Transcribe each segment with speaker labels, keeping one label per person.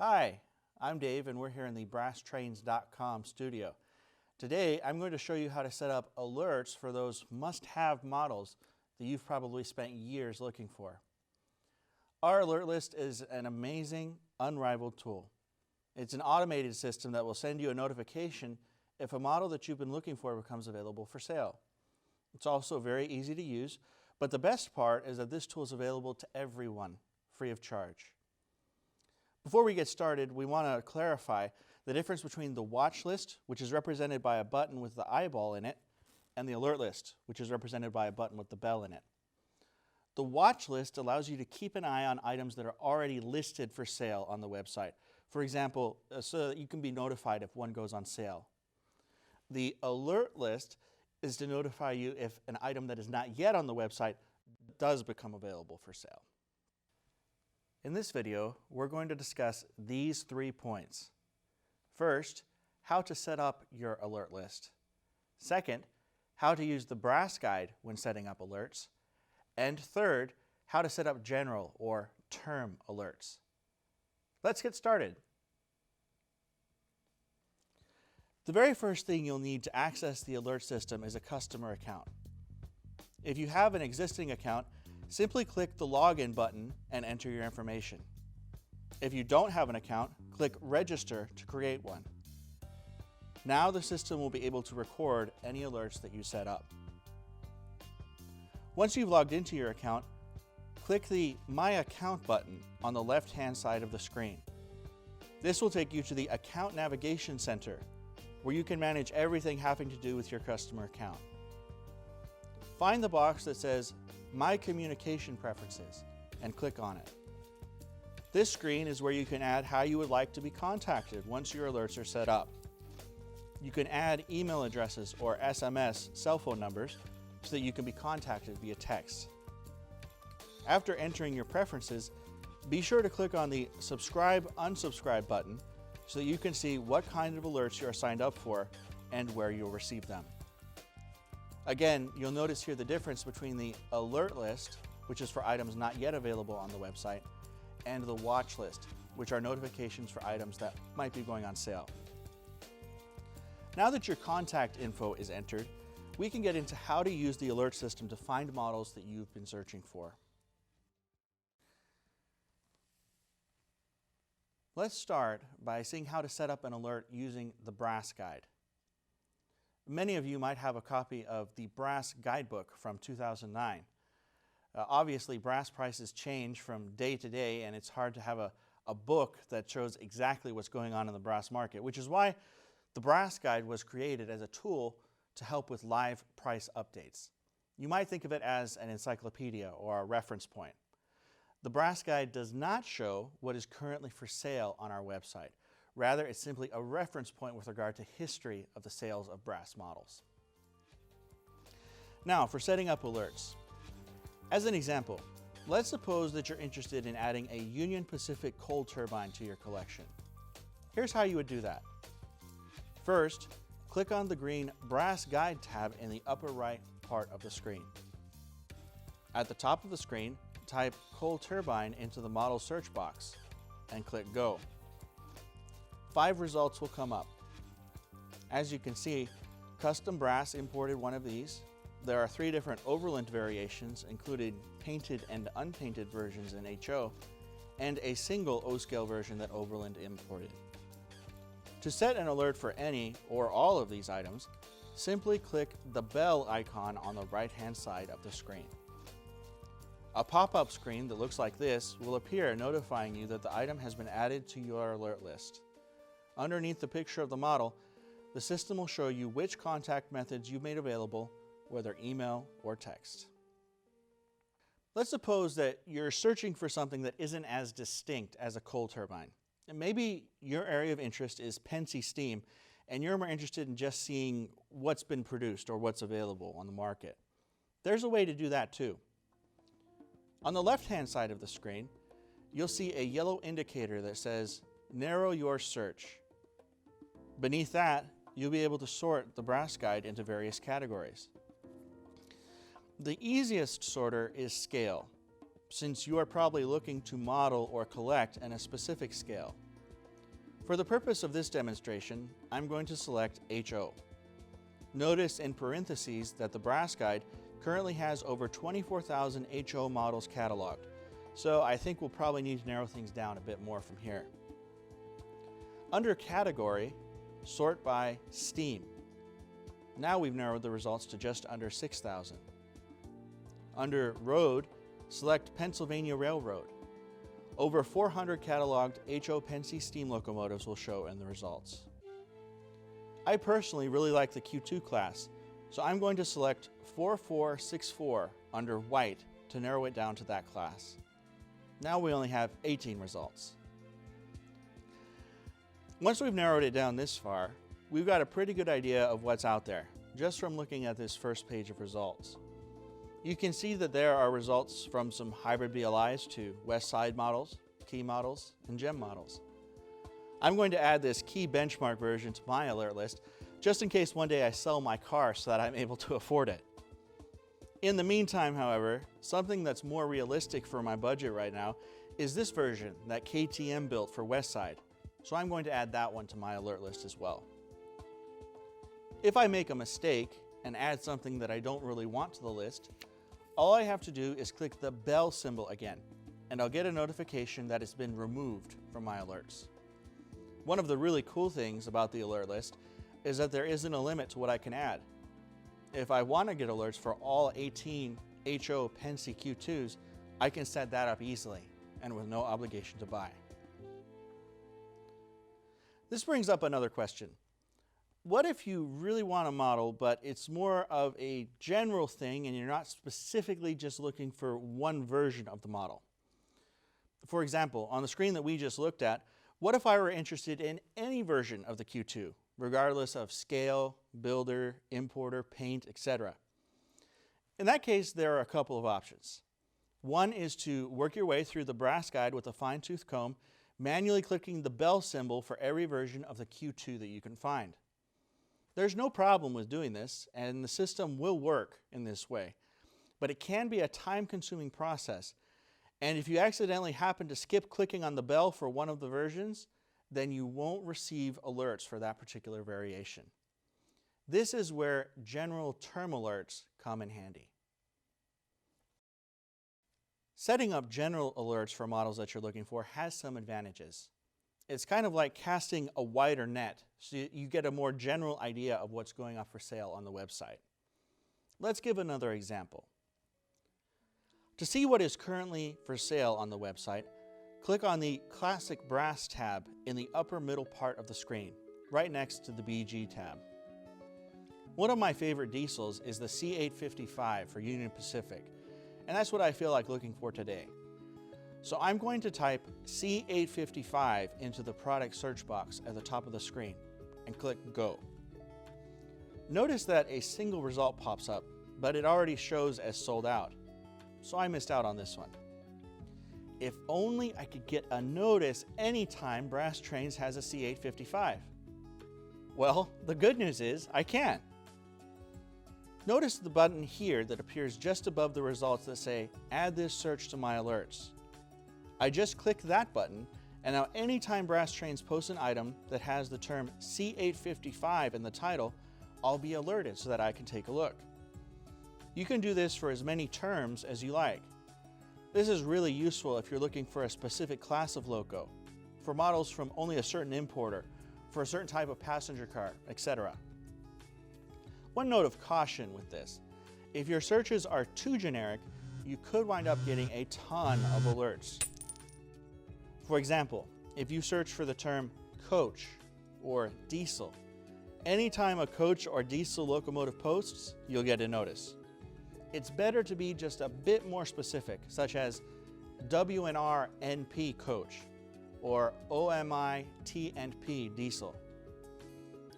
Speaker 1: Hi, I'm Dave and we're here in the BrassTrains.com studio. Today I'm going to show you how to set up alerts for those must-have models that you've probably spent years looking for. Our alert list is an amazing, unrivaled tool. It's an automated system that will send you a notification if a model that you've been looking for becomes available for sale. It's also very easy to use, but the best part is that this tool is available to everyone, free of charge. Before we get started, we want to clarify the difference between the watch list, which is represented by a button with the eyeball in it, and the alert list, which is represented by a button with the bell in it. The watch list allows you to keep an eye on items that are already listed for sale on the website. For example, so that you can be notified if one goes on sale. The alert list is to notify you if an item that is not yet on the website does become available for sale. In this video, we're going to discuss these 3 points. First, how to set up your alert list. Second, how to use the Brass Guide when setting up alerts. And third, how to set up general or term alerts. Let's get started. The very first thing you'll need to access the alert system is a customer account. If you have an existing account, simply click the login button and enter your information. If you don't have an account, click register to create one. Now the system will be able to record any alerts that you set up. Once you've logged into your account, click the My Account button on the left-hand side of the screen. This will take you to the Account Navigation Center, where you can manage everything having to do with your customer account. Find the box that says My Communication Preferences and click on it. This screen is where you can add how you would like to be contacted once your alerts are set up. You can add email addresses or SMS cell phone numbers so that you can be contacted via text. After entering your preferences, be sure to click on the Subscribe Unsubscribe button so that you can see what kind of alerts you are signed up for and where you'll receive them. Again, you'll notice here the difference between the alert list, which is for items not yet available on the website, and the watch list, which are notifications for items that might be going on sale. Now that your contact info is entered, we can get into how to use the alert system to find models that you've been searching for. Let's start by seeing how to set up an alert using the Brass Guide. Many of you might have a copy of the Brass Guidebook from 2009. Obviously, brass prices change from day to day, and it's hard to have a book that shows exactly what's going on in the brass market, which is why the Brass Guide was created as a tool to help with live price updates. You might think of it as an encyclopedia or a reference point. The Brass Guide does not show what is currently for sale on our website. Rather, it's simply a reference point with regard to history of the sales of brass models. Now, for setting up alerts. As an example, let's suppose that you're interested in adding a Union Pacific coal turbine to your collection. Here's how you would do that. First, click on the green Brass Guide tab in the upper right part of the screen. At the top of the screen, type coal turbine into the model search box and click Go. 5 results will come up. As you can see, Custom Brass imported one of these. There are 3 different Overland variations, including painted and unpainted versions in HO, and a single O-scale version that Overland imported. To set an alert for any or all of these items, simply click the bell icon on the right-hand side of the screen. A pop-up screen that looks like this will appear notifying you that the item has been added to your alert list. Underneath the picture of the model, the system will show you which contact methods you've made available, whether email or text. Let's suppose that you're searching for something that isn't as distinct as a coal turbine. And maybe your area of interest is Pennsy steam, and you're more interested in just seeing what's been produced or what's available on the market. There's a way to do that too. On the left-hand side of the screen, you'll see a yellow indicator that says, Narrow your search. Beneath that, you'll be able to sort the Brass Guide into various categories. The easiest sorter is scale, since you are probably looking to model or collect in a specific scale. For the purpose of this demonstration, I'm going to select HO. Notice in parentheses that the Brass Guide currently has over 24,000 HO models cataloged, so I think we'll probably need to narrow things down a bit more from here. Under Category, sort by Steam. Now we've narrowed the results to just under 6,000. Under Road, select Pennsylvania Railroad. Over 400 cataloged HO Pennsy steam locomotives will show in the results. I personally really like the Q2 class, so I'm going to select 4464 under White to narrow it down to that class. Now we only have 18 results. Once we've narrowed it down this far, we've got a pretty good idea of what's out there, just from looking at this first page of results. You can see that there are results from some hybrid BLIs to West Side models, Key models, and Gem models. I'm going to add this Key benchmark version to my alert list, just in case one day I sell my car so that I'm able to afford it. In the meantime, however, something that's more realistic for my budget right now is this version that KTM built for West Side, so I'm going to add that one to my alert list as well. If I make a mistake and add something that I don't really want to the list, all I have to do is click the bell symbol again, and I'll get a notification that it's been removed from my alerts. One of the really cool things about the alert list is that there isn't a limit to what I can add. If I want to get alerts for all 18 HO Pennsy Q2s, I can set that up easily and with no obligation to buy. This brings up another question. What if you really want a model, but it's more of a general thing and you're not specifically just looking for one version of the model? For example, on the screen that we just looked at, what if I were interested in any version of the Q2, regardless of scale, builder, importer, paint, etc.? In that case, there are a couple of options. One is to work your way through the Brass Guide with a fine-tooth comb, manually clicking the bell symbol for every version of the Q2 that you can find. There's no problem with doing this, and the system will work in this way, but it can be a time-consuming process, and if you accidentally happen to skip clicking on the bell for one of the versions, then you won't receive alerts for that particular variation. This is where general term alerts come in handy. Setting up general alerts for models that you're looking for has some advantages. It's kind of like casting a wider net, so you get a more general idea of what's going up for sale on the website. Let's give another example. To see what is currently for sale on the website, click on the Classic Brass tab in the upper middle part of the screen, right next to the BG tab. One of my favorite diesels is the C855 for Union Pacific, and that's what I feel like looking for today. So I'm going to type C855 into the product search box at the top of the screen and click Go. Notice that a single result pops up, but it already shows as sold out. So I missed out on this one. If only I could get a notice anytime Brass Trains has a C855. Well, the good news is I can. Notice the button here that appears just above the results that say, Add this search to my alerts. I just click that button, and now anytime Brass Trains posts an item that has the term C855 in the title, I'll be alerted so that I can take a look. You can do this for as many terms as you like. This is really useful if you're looking for a specific class of loco, for models from only a certain importer, for a certain type of passenger car, etc. One note of caution with this. If your searches are too generic, you could wind up getting a ton of alerts. For example, if you search for the term coach or diesel, anytime a coach or diesel locomotive posts, you'll get a notice. It's better to be just a bit more specific, such as WNR NP coach or OMI TNP diesel.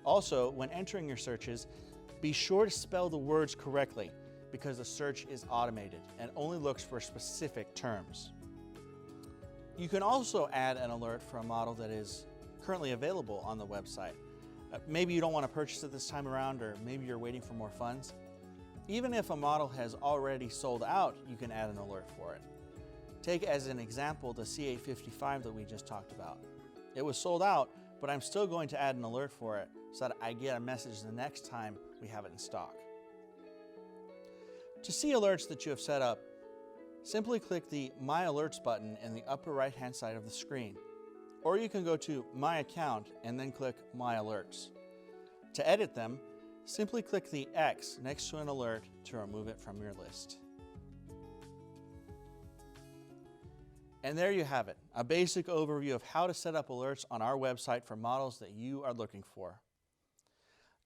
Speaker 1: Also, when entering your searches, be sure to spell the words correctly because the search is automated and only looks for specific terms. You can also add an alert for a model that is currently available on the website. Maybe you don't want to purchase it this time around, or maybe you're waiting for more funds. Even if a model has already sold out, you can add an alert for it. Take as an example the C855 that we just talked about. It was sold out, but I'm still going to add an alert for it so that I get a message the next time we have it in stock. To see alerts that you have set up, simply click the My Alerts button in the upper right-hand side of the screen. Or you can go to My Account and then click My Alerts. To edit them, simply click the X next to an alert to remove it from your list. And there you have it, a basic overview of how to set up alerts on our website for models that you are looking for.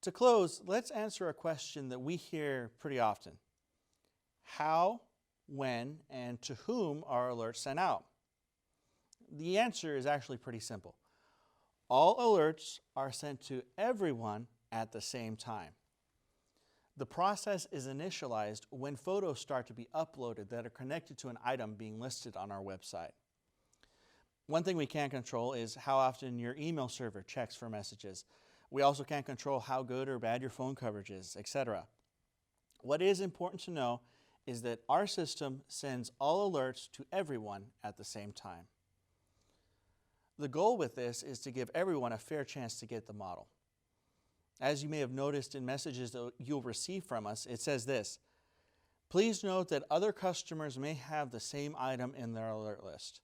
Speaker 1: To close, let's answer a question that we hear pretty often. How, when, and to whom are alerts sent out? The answer is actually pretty simple. All alerts are sent to everyone at the same time. The process is initialized when photos start to be uploaded that are connected to an item being listed on our website. One thing we can't control is how often your email server checks for messages. We also can't control how good or bad your phone coverage is, etc. What is important to know is that our system sends all alerts to everyone at the same time. The goal with this is to give everyone a fair chance to get the model. As you may have noticed in messages that you'll receive from us, it says this: please note that other customers may have the same item in their alert list.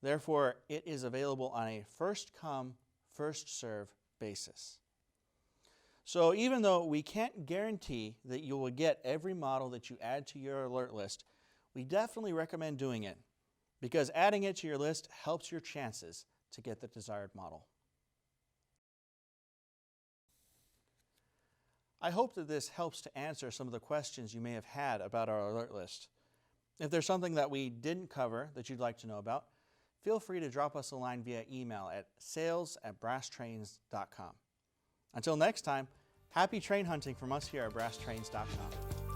Speaker 1: Therefore, it is available on a first-come, first-served basis. So even though we can't guarantee that you will get every model that you add to your alert list, we definitely recommend doing it because adding it to your list helps your chances to get the desired model. I hope that this helps to answer some of the questions you may have had about our alert list. If there's something that we didn't cover that you'd like to know about, feel free to drop us a line via email at sales@brasstrains.com. Until next time, happy train hunting from us here at brasstrains.com.